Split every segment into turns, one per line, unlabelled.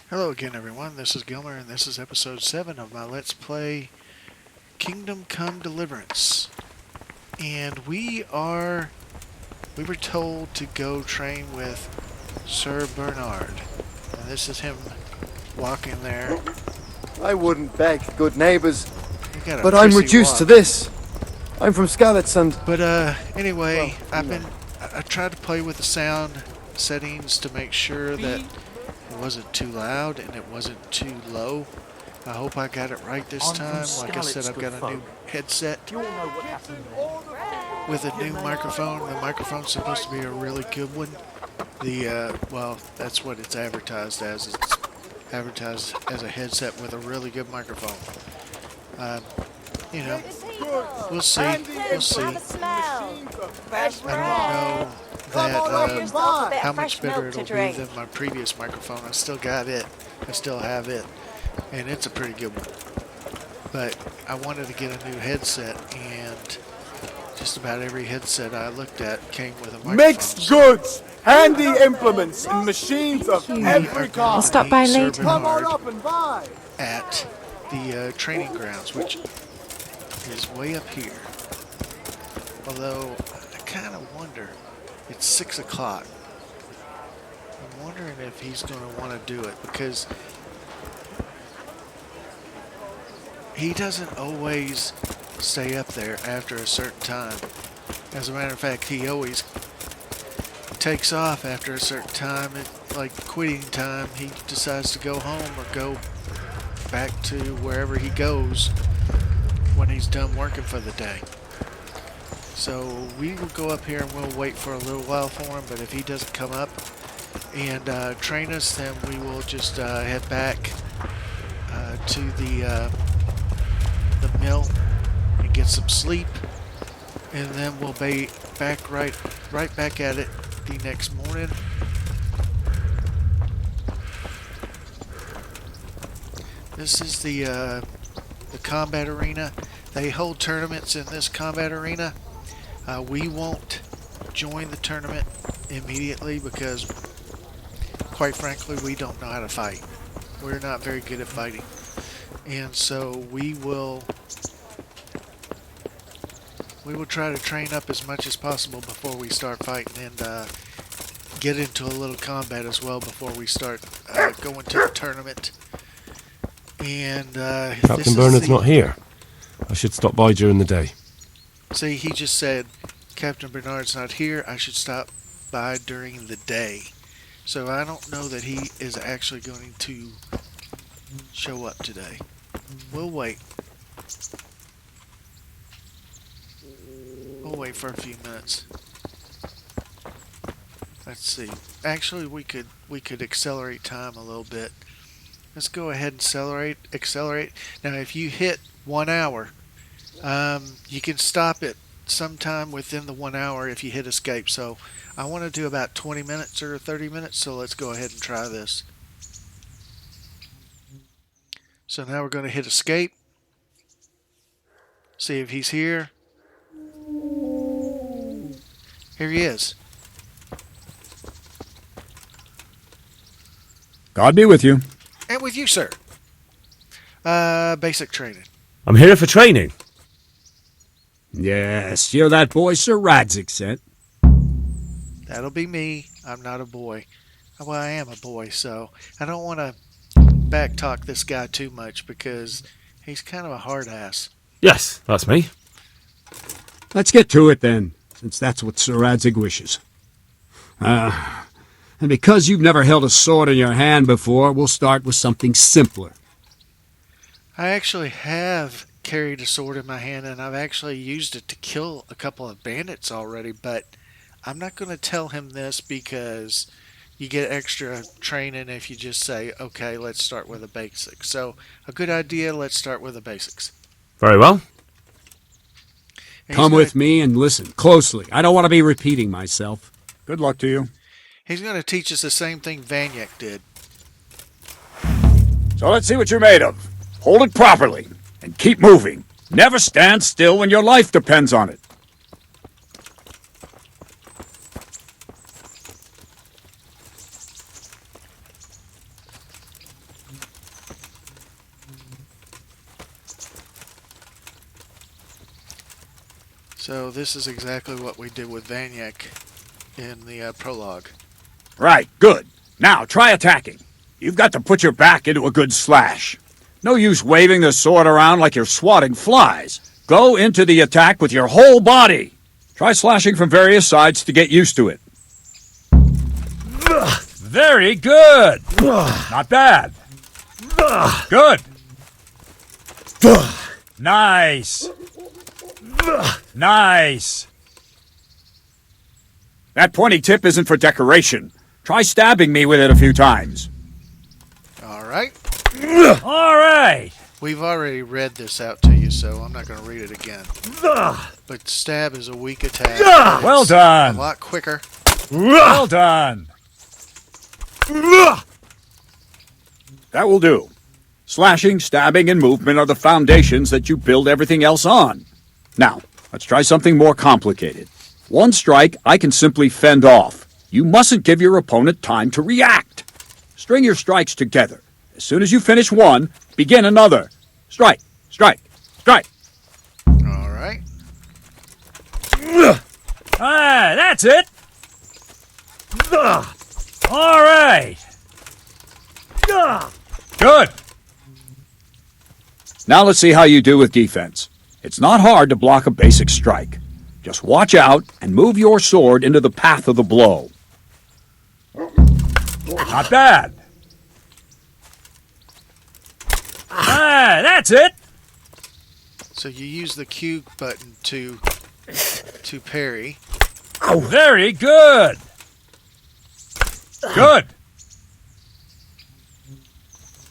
Hello again, everyone. This is Gilmer, and this is episode 7 of my Let's Play Kingdom Come Deliverance. And we were told to go train with Sir Bernard. And this is him walking there.
I wouldn't beg, good neighbours,
He got a
but I'm
prissy
reduced
walk.
to this. I'm from Skalitz and...
But anyway,
Well,
I tried to play with the sound settings to make sure that it wasn't too loud and it wasn't too low. I hope I got it right this time. Like I said, I've got a new headset with a new microphone. The microphone's supposed to be a really good one. Well, that's what it's advertised as. It's advertised as a headset with a really good microphone. You know, we'll see. We'll see. I don't know how much better it'll be than my previous microphone. I still got it. I still have it. And it's a pretty good one. But I wanted to get a new headset, and just about every headset I looked at came with a microphone.
Mixed goods, handy implements, and machines of every kind.
I'll
stop by later.
Come on up and buy.
At the training grounds, which is way up here. Although, I kind of wonder, it's 6 o'clock. I'm wondering if he's going to want to do it, because he doesn't always stay up there after a certain time. As a matter of fact, he always takes off after a certain time. Like quitting time, he decides to go home or go back to wherever he goes when he's done working for the day. So we will go up here and we'll wait for a little while for him, but if he doesn't come up and train us, then we will just head back to the mill and get some sleep, and then we'll be back right back at it the next morning. This is the combat arena. They hold tournaments in this combat arena. We won't join the tournament immediately because, quite frankly, we don't know how to fight. We're not very good at fighting. And so we will try to train up as much as possible before we start fighting, and get into a little combat as well before we start going to the tournament. And
Captain Bernard's not here. I should stop by during the day.
See, he just said Captain Bernard's not here. I should stop by during the day. So I don't know that he is actually going to show up today. We'll wait. We'll wait for a few minutes. Let's see. Actually, we could accelerate time a little bit. Let's go ahead and accelerate. Now, if you hit 1 hour, you can stop it sometime within the 1 hour if you hit escape. So I want to do about 20 minutes or 30 minutes, so let's go ahead and try this. So now we're going to hit escape. See if he's here. Here he is.
God be with you.
And with you, sir. Basic training.
I'm here for training.
Yes, you're that boy Sir Radzi sent.
That'll be me. I'm not a boy. Well, I am a boy, so I don't want to backtalk this guy too much because he's kind of a hard ass.
Yes, that's me.
Let's get to it then, since that's what Sir Radzi wishes. And because you've never held a sword in your hand before, we'll start with something simpler.
I actually have carried a sword in my hand, and I've actually used it to kill a couple of bandits already, but I'm not going to tell him this because you get extra training if you just say, okay, let's start with the basics. So, a good idea, let's start with the basics.
Very well.
Come with me and listen closely. I don't want to be repeating myself. Good luck to you.
He's going to teach us the same thing Vanyak did.
So let's see what you're made of. Hold it properly and keep moving. Never stand still when your life depends on it.
So this is exactly what we did with Vanyak in the prologue.
Right, good. Now, try attacking. You've got to put your back into a good slash. No use waving the sword around like you're swatting flies. Go into the attack with your whole body. Try slashing from various sides to get used to it. Very good. Not bad. Good. Nice. Nice. That pointy tip isn't for decoration. Try stabbing me with it a few times.
All right.
All right.
We've already read this out to you, so I'm not going to read it again. But stab is a weak attack.
Well
It's
done.
A lot quicker.
Well done. That will do. Slashing, stabbing, and movement are the foundations that you build everything else on. Now, let's try something more complicated. One strike I can simply fend off. You mustn't give your opponent time to react. String your strikes together. As soon as you finish one, begin another. Strike, strike, strike.
All right.
Ah, that's it. All right. Good. Now let's see how you do with defense. It's not hard to block a basic strike. Just watch out and move your sword into the path of the blow. Not bad. Ah, that's it.
So you use the Q button to parry.
Very good. Good.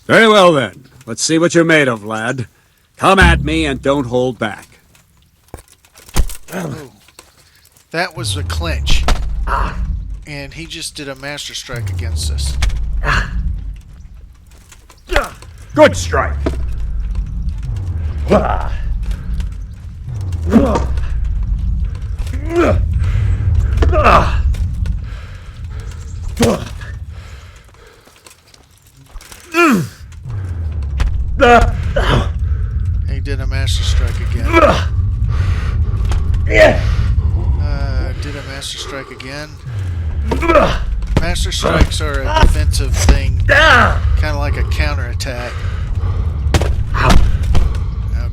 Very well then. Let's see what you're made of, lad. Come at me and don't hold back.
Oh, that was a clinch. And he just did a master strike against us.
Good strike.
He did a master strike again. Did a master strike again. Master strikes are a defensive thing, kind of like a counterattack.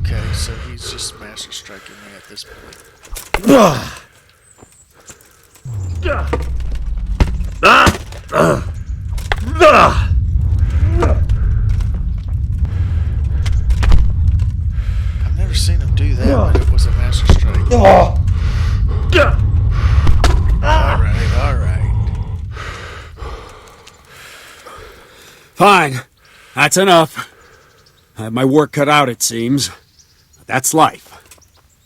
Okay, so he's just master striking me at this point. I've never seen him do that, but it was a master strike. Alright, alright.
Fine. That's enough. I have my work cut out, it seems. But that's life.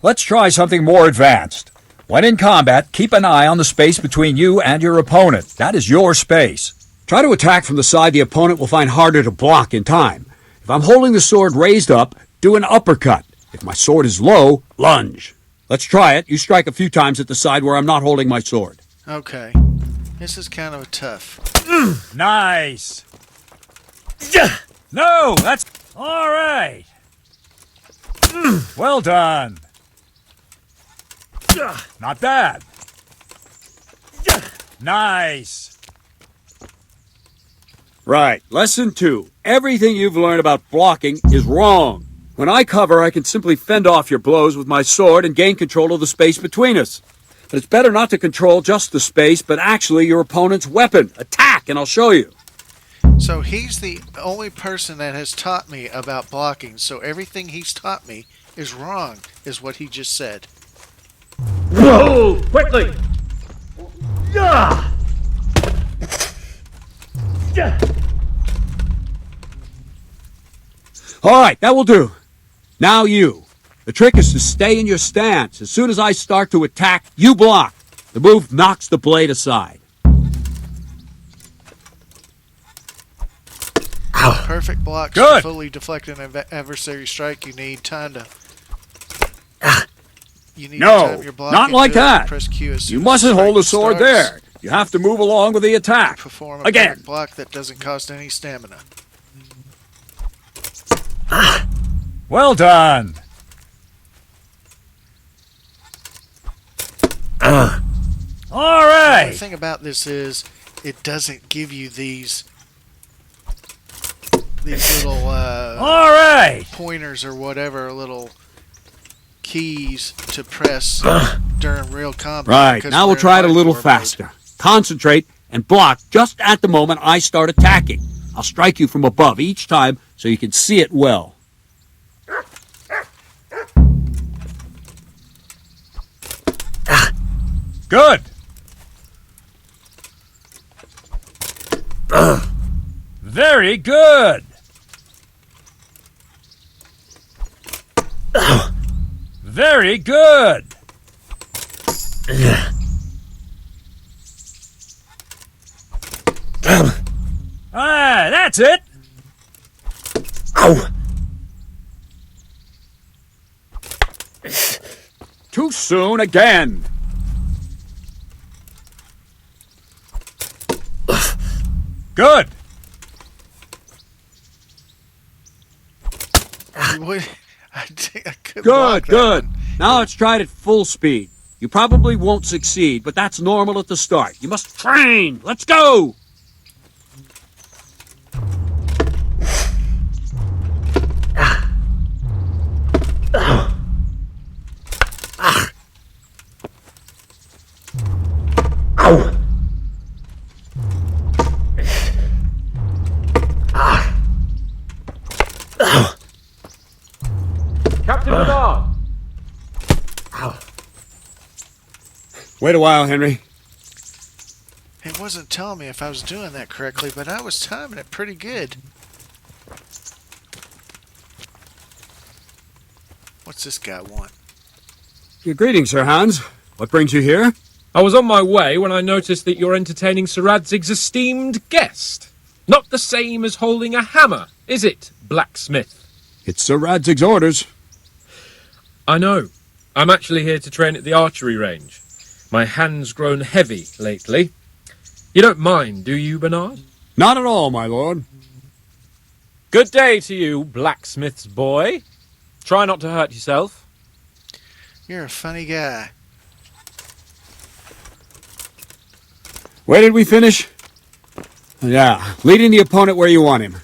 Let's try something more advanced. When in combat, keep an eye on the space between you and your opponent. That is your space.
Try to attack from the side the opponent will find harder to block in time. If I'm holding the sword raised up, do an uppercut. If my sword is low, lunge. Let's try it. You strike a few times at the side where I'm not holding my sword.
Okay. This is kind of tough.
Nice. No, that's all right. Well done. Not bad. Nice.
Right. Lesson 2. Everything you've learned about blocking is wrong. When I cover, I can simply fend off your blows with my sword and gain control of the space between us. But it's better not to control just the space, but actually your opponent's weapon. Attack, and I'll show you.
So he's the only person that has taught me about blocking, so everything he's taught me is wrong, is what he just said.
Whoa! Quickly!
All right, that will do. Now you. The trick is to stay in your stance. As soon as I start to attack, you block. The move knocks the blade aside.
Perfect blocks
Good.
to fully deflect an adversary strike. You need time to... You need to
No,
time your block
not
into
like
it,
that.
Press Q as soon
You
as
mustn't
strike
hold the sword
starts.
there. You have to move along with the attack.
Perform a
Again.
perfect block that doesn't cost any stamina.
Well done. All
The
right.
thing about this is, it doesn't give you these little
All right.
pointers or whatever, little keys to press during real combat.
Right,
because
now we'll
we're in
try it a little
hardcore mode.
faster. Concentrate and block just at the moment I start attacking. I'll strike you from above each time so you can see it well.
Good. Very good. Very good. Ah, that's it. Too soon again. Good.
What- I couldn't
Good,
block that
good.
one.
Now let's try it at full speed. You probably won't succeed, but that's normal at the start. You must train. Let's go.
Captain Bernard!
Wait a while, Henry.
It wasn't telling me if I was doing that correctly, but I was timing it pretty good. What's this guy want?
Greetings, Sir Hans. What brings you here?
I was on my way when I noticed that you're entertaining Sir Radzig's esteemed guest. Not the same as holding a hammer, is it, blacksmith?
It's Sir Radzig's orders.
I know. I'm actually here to train at the archery range. My hand's grown heavy lately. You don't mind, do you, Bernard?
Not at all, my lord.
Good day to you, blacksmith's boy. Try not to hurt yourself.
You're a funny guy.
Where did we finish? Yeah, leading the opponent where you want him.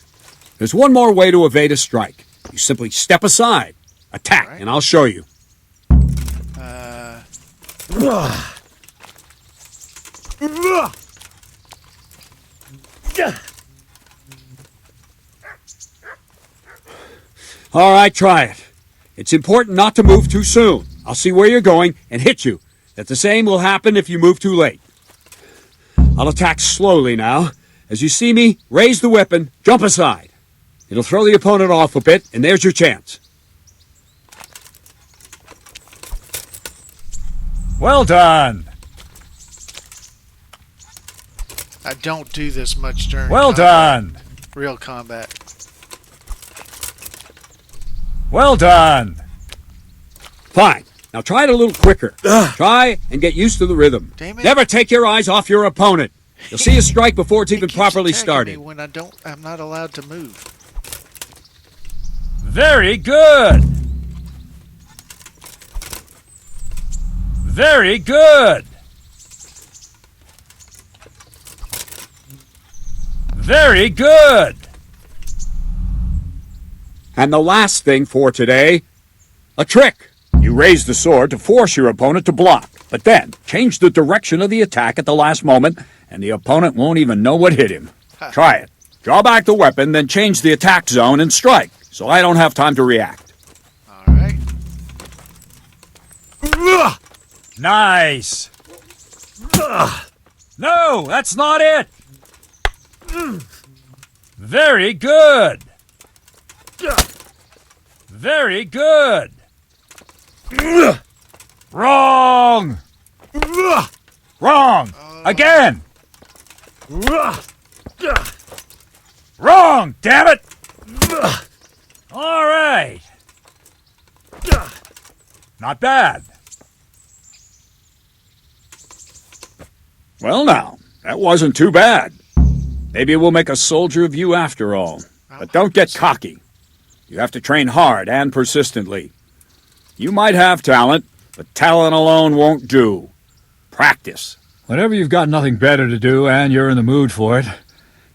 There's one more way to evade a strike. You simply step aside, attack,
Right.
and I'll show you. All right, try it. It's important not to move too soon. I'll see where you're going and hit you. That the same will happen if you move too late. I'll attack slowly now. As you see me, raise the weapon, jump aside. It'll throw the opponent off a bit, and there's your chance.
Well done.
I don't do this much during
Well
combat,
done.
real combat.
Well done.
Fine. Now try it a little quicker. Try and get used to the rhythm.
Damn it.
Never take your eyes off your opponent. You'll see a strike before it's
He
even
keeps
properly
attacking
started.
me when I'm not allowed to move.
Very good. Very good. Very good.
And the last thing for today, a trick. You raise the sword to force your opponent to block, but then change the direction of the attack at the last moment, and the opponent won't even know what hit him. Try it. Draw back the weapon, then change the attack zone and strike, so I don't have time to react.
All right.
Nice. No, that's not it. Very good. Very good. Wrong. Wrong. Again. Wrong, damn it. All right. Not bad. Well, now, that wasn't too bad. Maybe we'll make a soldier of you after all. But don't get cocky. You have to train hard and persistently. You might have talent, but talent alone won't do. Practice. Whenever you've got nothing better to do and you're in the mood for it,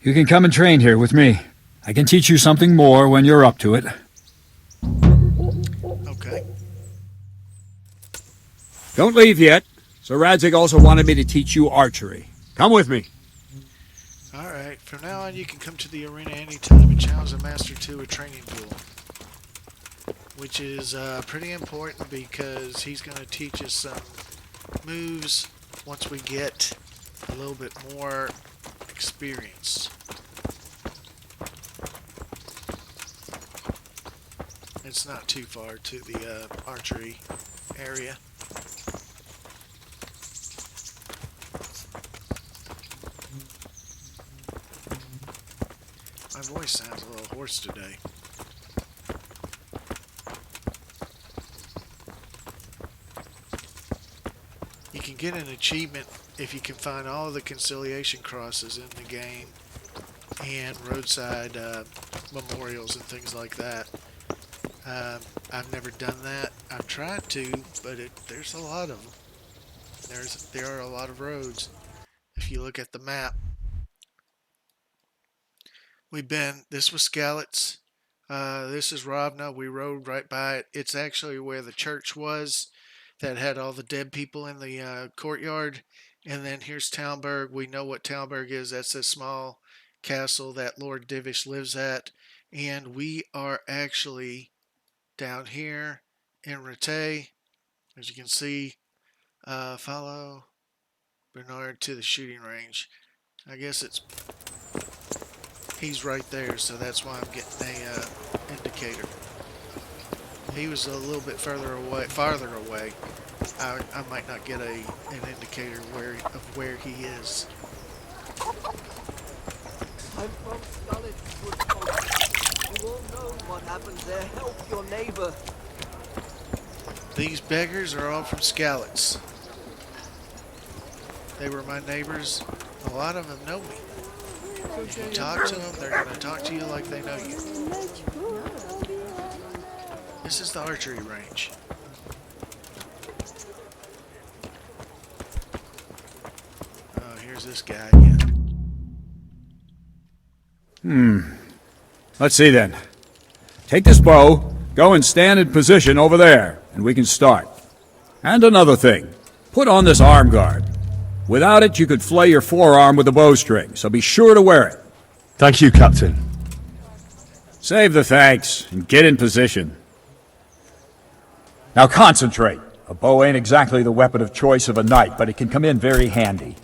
you can come and train here with me. I can teach you something more when you're up to it.
Okay.
Don't leave yet. Sir Radzi also wanted me to teach you archery. Come with me.
Alright, from now on you can come to the arena anytime and challenge the master to a training duel. Which is pretty important because he's going to teach us some moves once we get a little bit more experience. It's not too far to the archery area. My voice sounds a little hoarse today. You can get an achievement if you can find all of the conciliation crosses in the game and roadside memorials and things like that. I've never done that. I've tried to, but there's a lot of them. There are a lot of roads. If you look at the map, this was Skalitz. This is Ravna. We rode right by it. It's actually where the church was that had all the dead people in the courtyard. And then here's Talmberg. We know what Talmberg is. That's a small castle that Lord Divish lives at. And we are actually down here in Rete. As you can see, follow Bernard to the shooting range. I guess he's right there, so that's why I'm getting a indicator. He was a little bit farther away. I might not get an indicator of where he is.
I'm from Skalitz, good folk. You all know what happens there. Help your neighbor.
These beggars are all from Skalitz. They were my neighbors. A lot of them know me. If you talk to them, they're going to talk to you like they know you. This is the archery range. Oh, here's this guy again.
Let's see then. Take this bow, go and stand in position over there, and we can start. And another thing, put on this arm guard. Without it, you could flay your forearm with a bowstring, so be sure to wear it.
Thank you, Captain.
Save the thanks, and get in position. Now concentrate. A bow ain't exactly the weapon of choice of a knight, but it can come in very handy.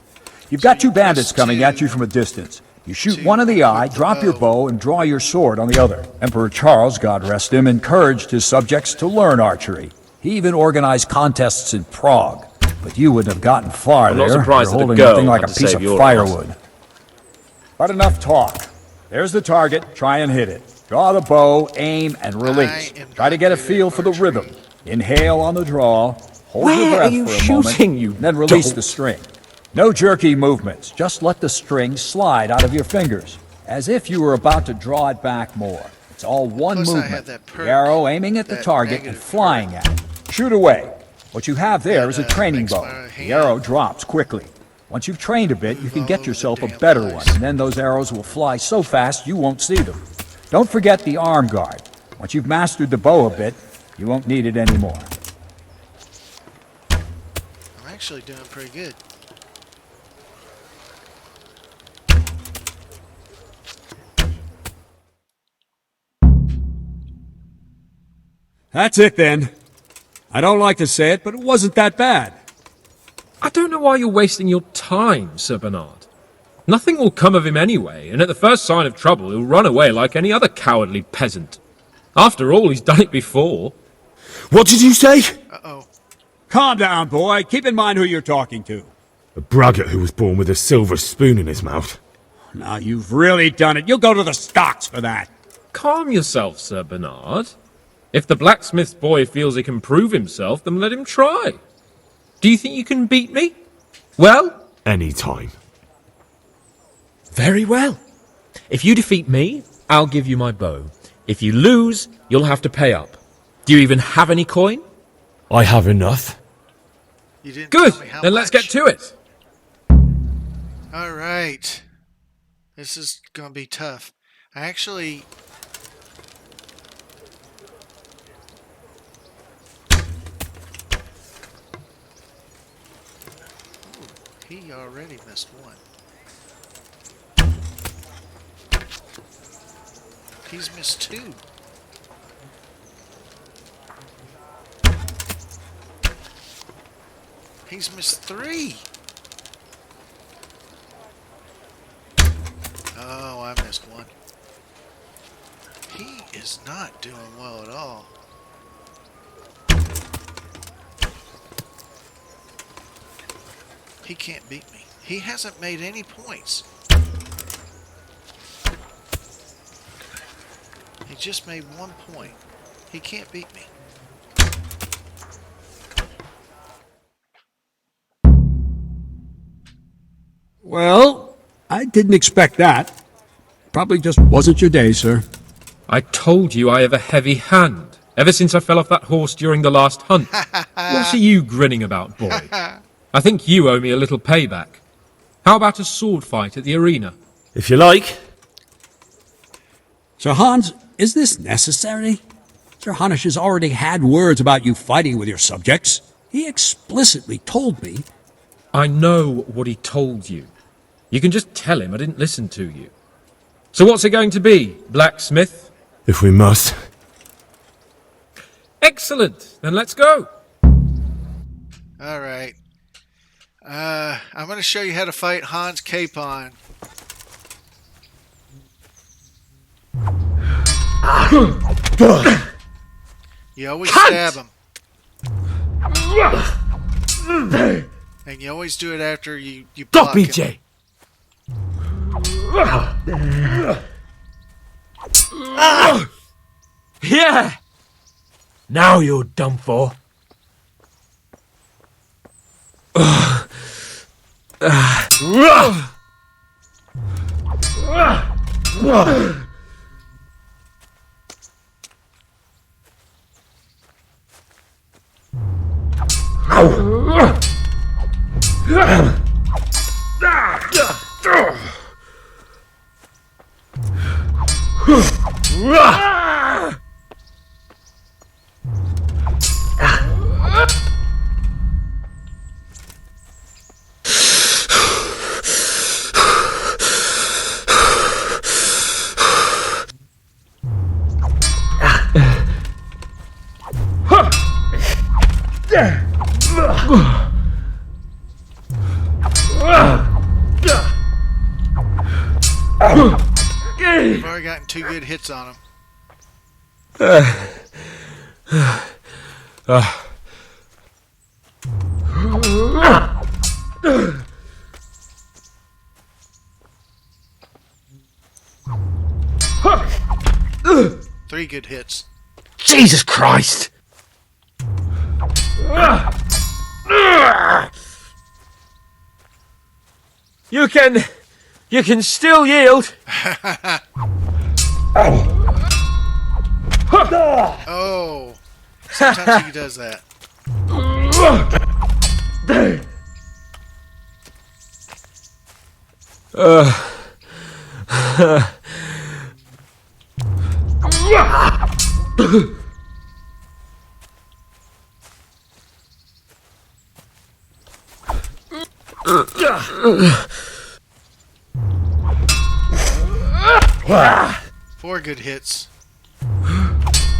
You've got two bandits coming at you from a distance. You shoot one in the eye, drop your bow, and draw your sword on the other. Emperor Charles, God rest him, encouraged his subjects to learn archery. He even organized contests in Prague. But you wouldn't have gotten far
I'm
there.
not surprised
You're
that a
holding
girl
nothing like a
had to
piece
save
of
your
firewood. But enough talk. There's the target. Try and hit it. Draw the bow, aim, and release. Try to get a feel for the rhythm. Inhale on the draw. Hold your breath for a moment, then release the string. No jerky movements. Just let the string slide out of your fingers, as if you were about to draw it back more. It's all one
Plus I
movement.
had that perk,
The arrow aiming at the
that
target and
negative
flying
perk.
at it. Shoot away. What you have there
That,
is a training
makes
bow.
my
The
hand
arrow drops quickly. Once you've trained a bit, you
move
can
all
get
over
yourself
the
a
damn
better
place.
one, and then those arrows will fly so fast you won't see them. Don't forget the arm guard. Once you've mastered the bow a bit, you won't need it anymore.
I'm actually doing pretty good.
That's it then. I don't like to say it, but it wasn't that bad.
I don't know why you're wasting your time, Sir Bernard. Nothing will come of him anyway, and at the first sign of trouble he'll run away like any other cowardly peasant. After all, he's done it before.
What did you say?
Uh-oh.
Calm down, boy. Keep in mind who you're talking to.
A braggart who was born with a silver spoon in his mouth.
Now, you've really done it. You'll go to the stocks for that.
Calm yourself, Sir Bernard. If the blacksmith's boy feels he can prove himself, then let him try. Do you think you can beat me? Well?
Any time.
Very well. If you defeat me, I'll give you my bow. If you lose, you'll have to pay up. Do you even have any coin?
I have enough.
You didn't
Good.
tell me how
Then
much.
let's get to it.
All right. This is going to be tough. I actually... Ooh, he already missed one. He's missed two. He's missed three. Oh, I missed one. He is not doing well at all. He can't beat me. He hasn't made any points. He just made 1 point. He can't beat me.
Well, I didn't expect that. Probably just wasn't your day, sir.
I told you I have a heavy hand. Ever since I fell off that horse during the last hunt. What are you grinning about, boy? I think you owe me a little payback. How about a sword fight at the arena?
If you like.
Sir Hans, is this necessary? Sir Hanush has already had words about you fighting with your subjects. He explicitly told me.
I know what he told you. You can just tell him I didn't listen to you. So what's it going to be, blacksmith?
If we must.
Excellent. Then let's go.
All right. I'm going to show you how to fight Hans Capon. You always stab him. And you always do it after you block
Stop,
him.
BJ!
Yeah! Now you're done for.
I've already gotten 2 good hits on him. Three good hits.
Jesus Christ! You can still yield.
Oh, sometimes he does that. Four good hits.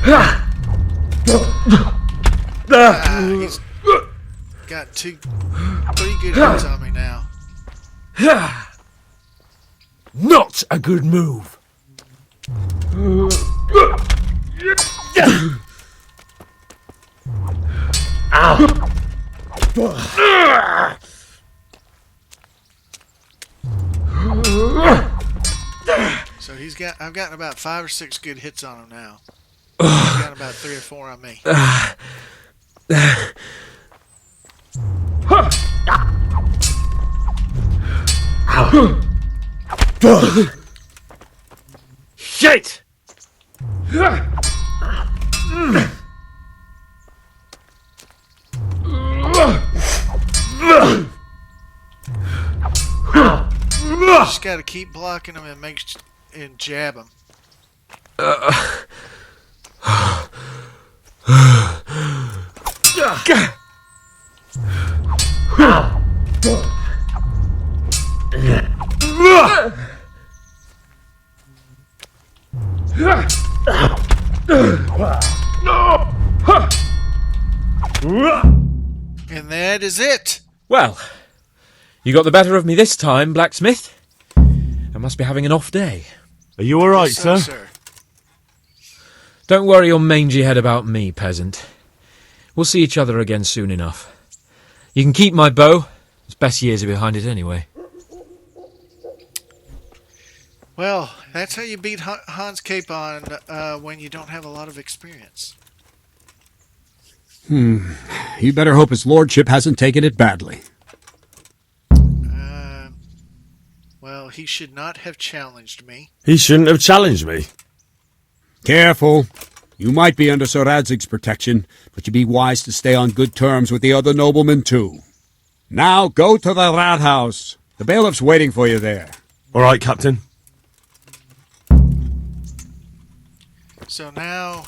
He's got 3 good hits on me now.
Not a good move.
So I've gotten about 5 or 6 good hits on him now. He's got about 3 or 4 on me.
Shit!
Just gotta keep blocking him and jab him. And that is it.
Well, you got the better of me this time, blacksmith. I must be having an off day.
Are you all right,
So,
sir?
Don't worry your mangy head about me, peasant. We'll see each other again soon enough. You can keep my bow. Its best years are behind it anyway.
Well, that's how you beat Hans Capon when you don't have a lot of experience.
You better hope his lordship hasn't taken it badly.
Well, he should not have challenged me.
He shouldn't have challenged me.
Careful. You might be under Sir Radzig's protection, but you'd be wise to stay on good terms with the other noblemen too. Now go to the rat house. The bailiff's waiting for you there.
All right, Captain.
So now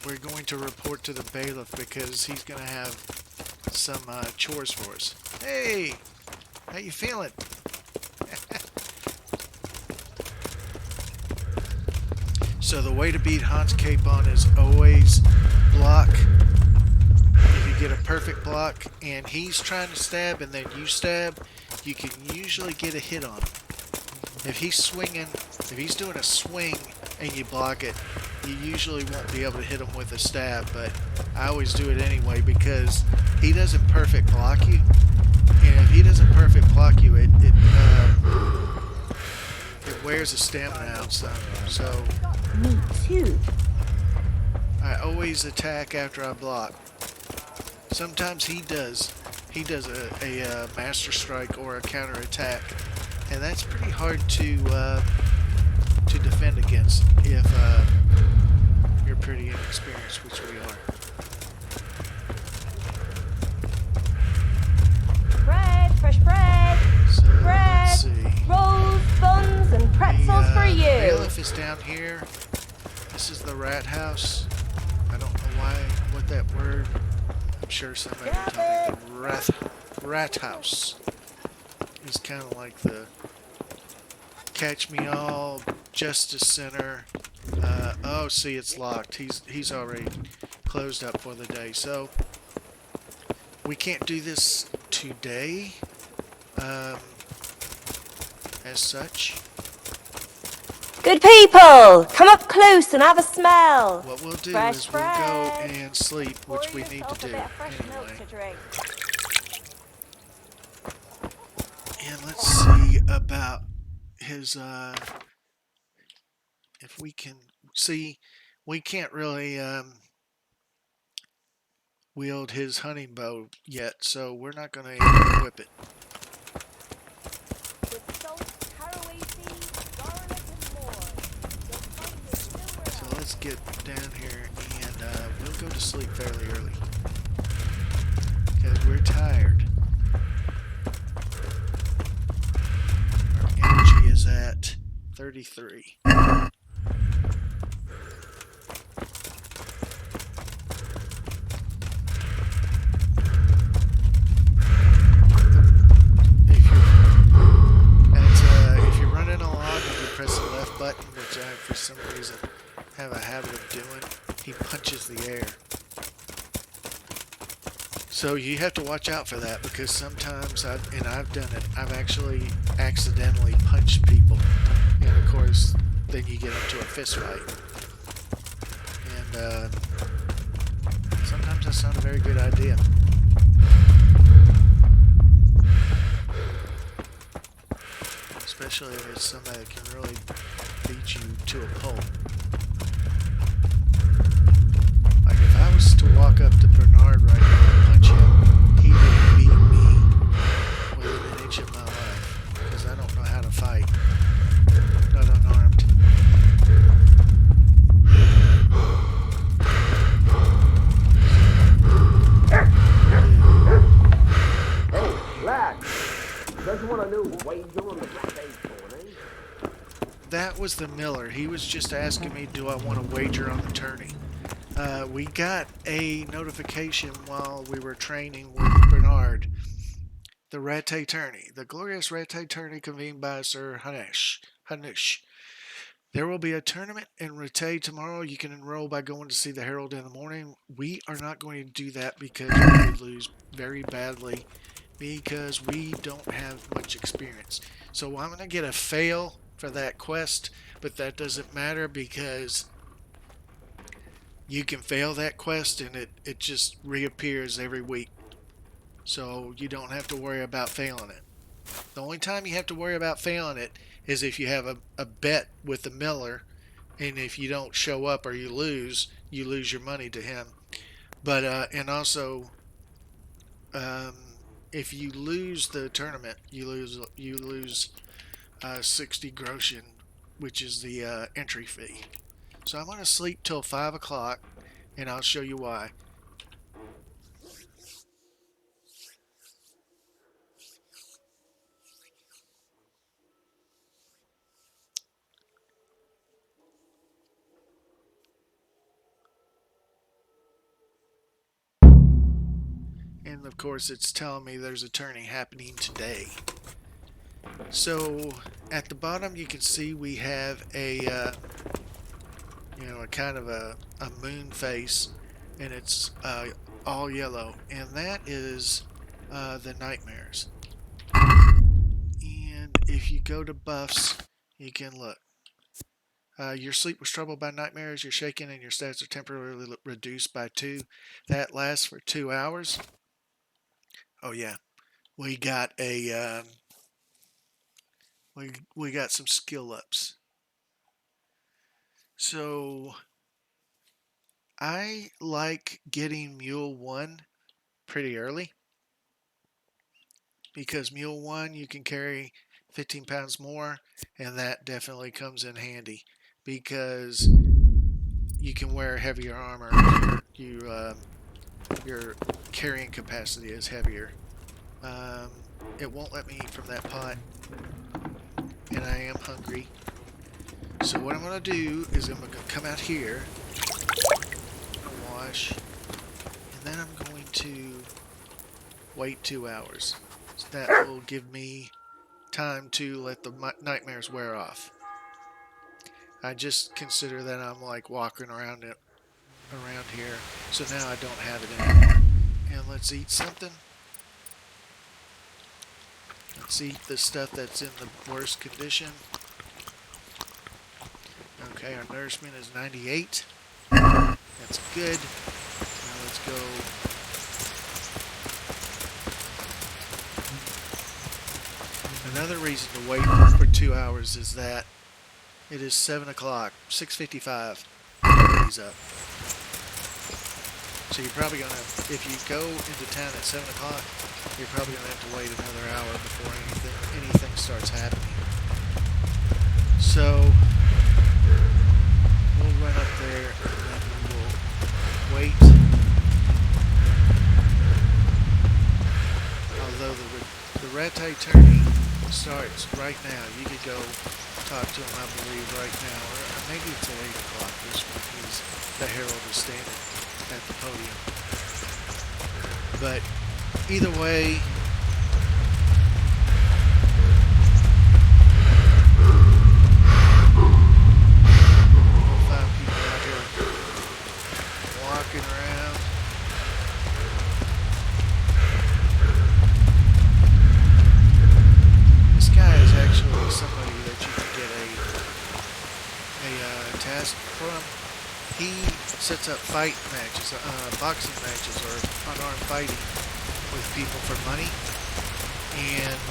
we're going to report to the bailiff because he's going to have some chores for us. Hey, how you feeling? So the way to beat Hans Capon is always block. If you get a perfect block and he's trying to stab and then you stab, you can usually get a hit on him. If he's swinging, if he's doing a swing and you block it, you usually won't be able to hit him with a stab, but I always do it anyway because he doesn't perfect block you. And if he doesn't perfect block you, it wears a stamina out some. So
Me too.
I always attack after I block. Sometimes he does a master strike or a counter attack, and that's pretty hard to defend against if you're pretty inexperienced, which we are.
Bread, fresh bread.
So
Bread.
let's see.
Rolls, buns, and pretzels for
The
you.
bailiff is down here. This is the rat house. I don't know what that word. I'm sure somebody will tell me. The rat house is kind of like the Catch Me All Justice Center. Oh, see, it's locked. He's already closed up for the day. So we can't do this today. As such.
Good people, come up close and have a smell.
What we'll do
Fresh
is we'll go
bread.
and sleep, which
Pour
we need
yourself
to
a
do
bit of fresh milk
anyway.
to drink.
And let's see about his, if we can see, we can't really wield his hunting bow yet, so we're not going to equip it.
With salt, caraway seeds, garlic, and more. You'll find it nowhere
So
else.
let's get down here and we'll go to sleep fairly early. Because we're tired. Our energy is at 33. If you're running along, if you press the left button, which I for some reason have a habit of doing, he punches the air. So you have to watch out for that because sometimes, I've done it, I've actually accidentally punched people. And of course, then you get into a fist fight. And sometimes that's not a very good idea. Especially if it's somebody that can really beat you to a pulp. Like if I was to walk up to Bernard right now and punch him, he would beat me within an inch of my life. Because I don't know how to fight. Not unarmed. that was the miller. He was just asking me, do I want to wager on the tourney? We got a notification while we were training with Bernard. The Rattay tourney, the glorious Rattay tourney convened by Sir Hanush. There will be a tournament in Rattay tomorrow. You can enroll by going to see the Herald in the morning. We are not going to do that because we would lose very badly because we don't have much experience. So I'm going to get a fail for that quest, but that doesn't matter because you can fail that quest and it just reappears every week. So you don't have to worry about failing it. The only time you have to worry about failing it is if you have a bet with the miller, and if you don't show up or you lose your money to him. But and also, um, if you lose the tournament, you lose 60 groschen, which is the entry fee. So I'm gonna sleep till 5 o'clock, and I'll show you why. And of course it's telling me there's a tourney happening today. So at the bottom you can see we have a a kind of a moon face, and it's all yellow, and that is the nightmares. And if you go to buffs, you can look. Your sleep was troubled by nightmares, you're shaken, and your stats are temporarily reduced by 2. That lasts for 2 hours. Oh yeah, we got a we got some skill ups. So I like getting Mule 1 pretty early because Mule 1 you can carry 15 pounds more, and that definitely comes in handy because you can wear heavier armor. Your carrying capacity is heavier. It won't let me eat from that pot, and I am hungry. So what I'm going to do is I'm going to come out here, wash, and then I'm going to wait 2 hours. So that will give me time to let the nightmares wear off. I just consider that I'm like walking around here, so now I don't have it anymore. And let's eat something. Let's eat the stuff that's in the worst condition. Okay, our nourishment is 98. That's good. Now let's go. Another reason to wait for 2 hours is that it is 7 o'clock, 6:55. He's up. So you're probably gonna, if you go into town at 7 o'clock, you're probably gonna have to wait another hour before anything starts happening. So we'll run up there and then we will wait. Although the Rattay tourney starts right now, you could go talk to him, I believe, right now, or maybe it's at 8 o'clock. This one is the Herald is standing at the podium. But either way, we'll find people out here walking around. This guy is actually somebody that you can get a task from. He sets up fight matches, boxing matches, or unarmed fighting with people for money, and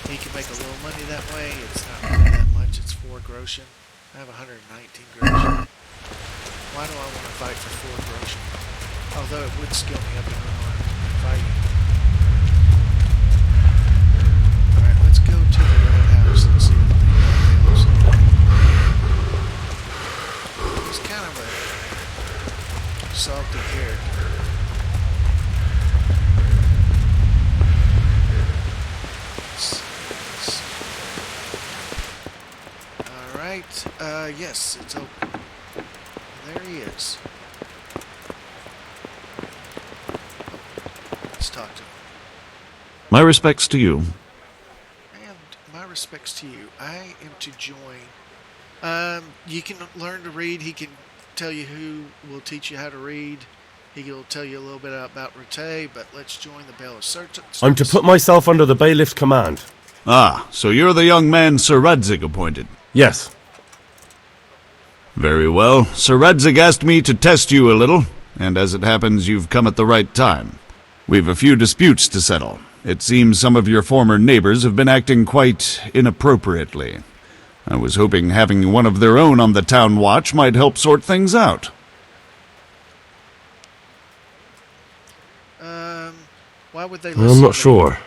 he can make a little money that way. It's not really that much. It's 4 groschen. I have 119 groschen. Why do I want to fight for 4 groschen? Although it would skill me up in unarmed fighting. Alright, let's go to the Red House and see what they looks like. He's kind of a salty character. Alright, Yes, it's open. There he is. Let's talk to him.
My respects to you.
And my respects to you. I am to join. You can learn to read. He can tell you who will teach you how to read. He will tell you a little bit about Rete, but let's join the Bailiff's service.
I'm to put myself under the bailiff's command.
Ah, so you're the young man Sir Radzi appointed.
Yes.
Very well. Sir Radzi asked me to test you a little, and as it happens, you've come at the right time. We've a few disputes to settle. It seems some of your former neighbors have been acting quite inappropriately. I was hoping having one of their own on the town watch might help sort things out.
Why would they listen?
I'm not sure.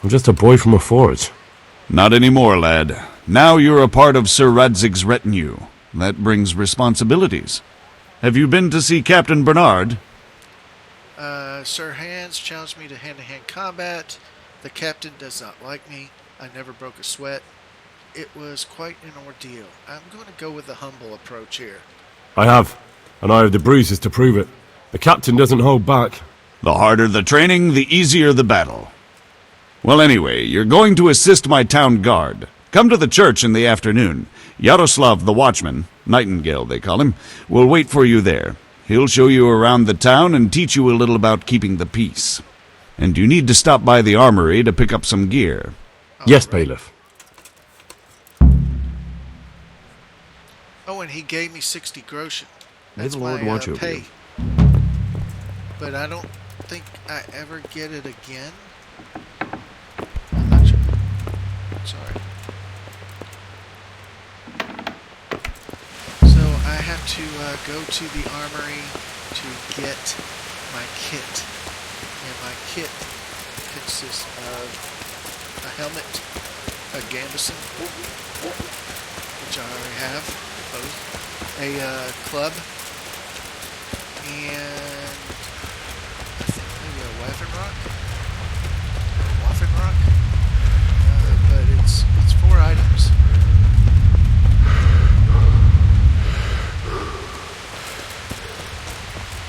I'm just a boy from a forge.
Not anymore, lad. Now you're a part of Sir Radzig's retinue. That brings responsibilities. Have you been to see Captain Bernard?
Sir Hans challenged me to hand-to-hand combat. The captain does not like me. I never broke a sweat. It was quite an ordeal. I'm going to go with the humble approach here.
I have. And I have the bruises to prove it. The captain doesn't hold back.
The harder the training, the easier the battle. Well, anyway, you're going to assist my town guard. Come to the church in the afternoon. Yaroslav the watchman, Nightingale they call him, will wait for you there. He'll show you around the town and teach you a little about keeping the peace. And you need to stop by the armory to pick up some gear.
Yes, bailiff.
Oh, and he gave me 60 groschen.
May
That's
the Lord
my
watch over
pay.
you.
But I don't think I ever get it again. I'm not sure. Sorry. So I have to go to the armory to get my kit. And my kit consists of a helmet, a gambeson, which I already have, both, a club, and I think maybe a waffen rock, but it's 4 items.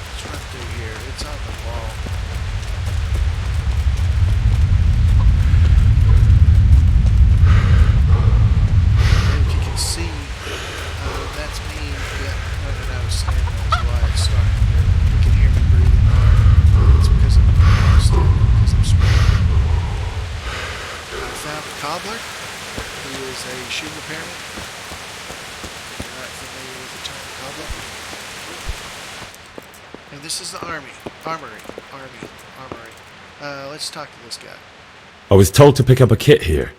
Let's run through here. It's on the wall. And if you can see, that's me running out of stamina is why it's starting. You can hear me breathing hard. It's because I'm running out of stamina, because I'm sweating. I found a cobbler, who is a shoe repairman. If you're not familiar with the term cobbler. And this is the armory. Let's talk to this guy.
I was told to pick up a kit here.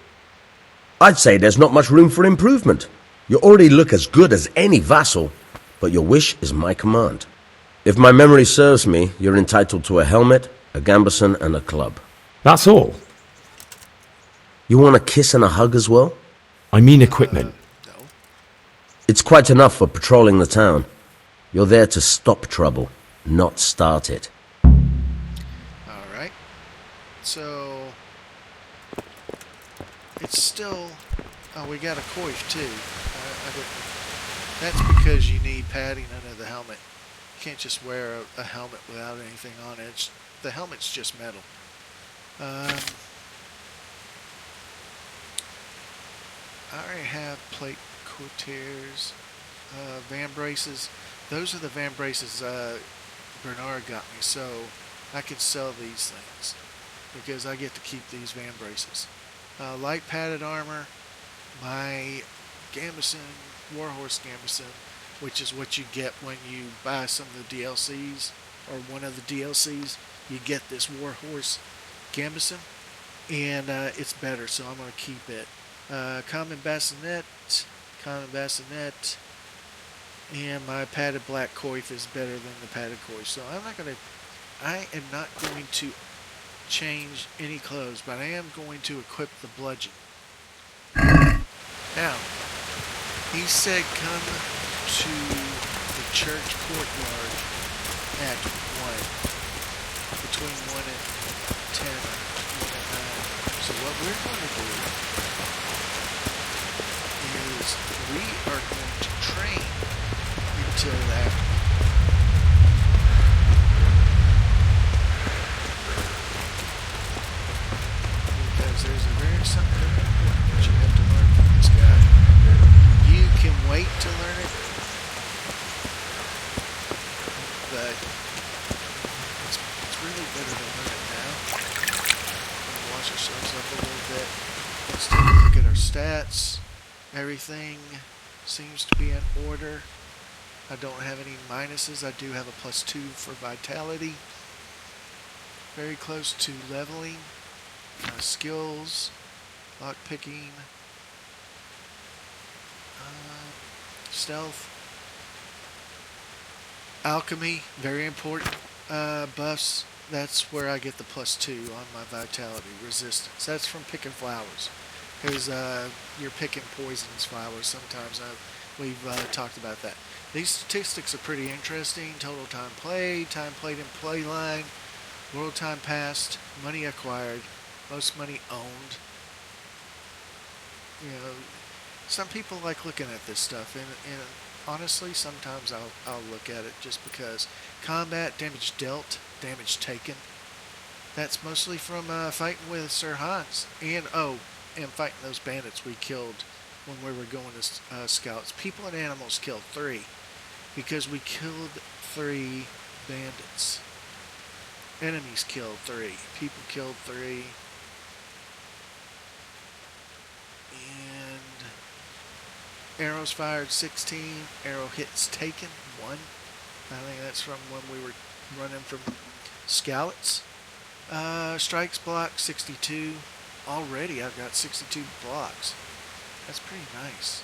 I'd say there's not much room for improvement. You already look as good as any vassal, but your wish is my command. If my memory serves me, you're entitled to a helmet, a gambeson, and a club.
That's all.
You want a kiss and a hug as well?
I mean equipment.
No.
It's quite enough for patrolling the town. You're there to stop trouble, not start it.
Alright. So, it's still... Oh, we got a coif too. That's because you need padding under the helmet. You can't just wear a helmet without anything on it. The helmet's just metal. I already have plate coutures, van braces. Those are the van braces Bernard got me, so I can sell these things because I get to keep these van braces. Light padded armor, my gambeson, warhorse gambeson, which is what you get when you buy some of the DLCs or one of the DLCs. You get this warhorse gambeson, and it's better, so I'm going to keep it. Common bassinet, and my padded black coif is better than the padded coif. So I am not going to change any clothes, but I am going to equip the bludgeon. Now, he said come to the church courtyard at 1, between 1 and 10 or 1 and 9. So what we're going to do is is we are going to train until that. Because there's something very important that you have to learn from this guy. You can wait to learn it, but it's really better to learn it now. We'll wash ourselves up a little bit. Let's take a look at our stats. Everything seems to be in order. I don't have any minuses. I do have a +2 for vitality. Very close to leveling. Skills, lock picking, stealth, alchemy, very important. Buffs, that's where I get the +2 on my vitality. Resistance, that's from picking flowers. Because you're picking poisonous flowers sometimes. We've talked about that. These statistics are pretty interesting. Total time played in play line, world time passed, money acquired, most money owned. You know, some people like looking at this stuff, and honestly, sometimes I'll look at it just because. Combat, damage dealt, damage taken. That's mostly from fighting with Sir Hans, and fighting those bandits we killed when we were going to scouts. People and animals killed 3, because we killed 3 bandits. Enemies killed 3, people killed 3. And arrows fired 16, arrow hits taken 1. I think that's from when we were running from scouts. Strikes blocked 62. Already I've got 62 blocks. That's pretty nice.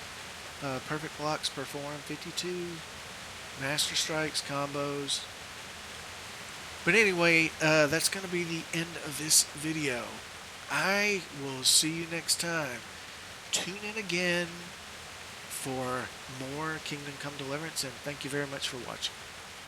Perfect blocks performed 52. Master strikes, combos. But anyway, that's going to be the end of this video. I will see you next time. Tune in again for more Kingdom Come Deliverance, and thank you very much for watching.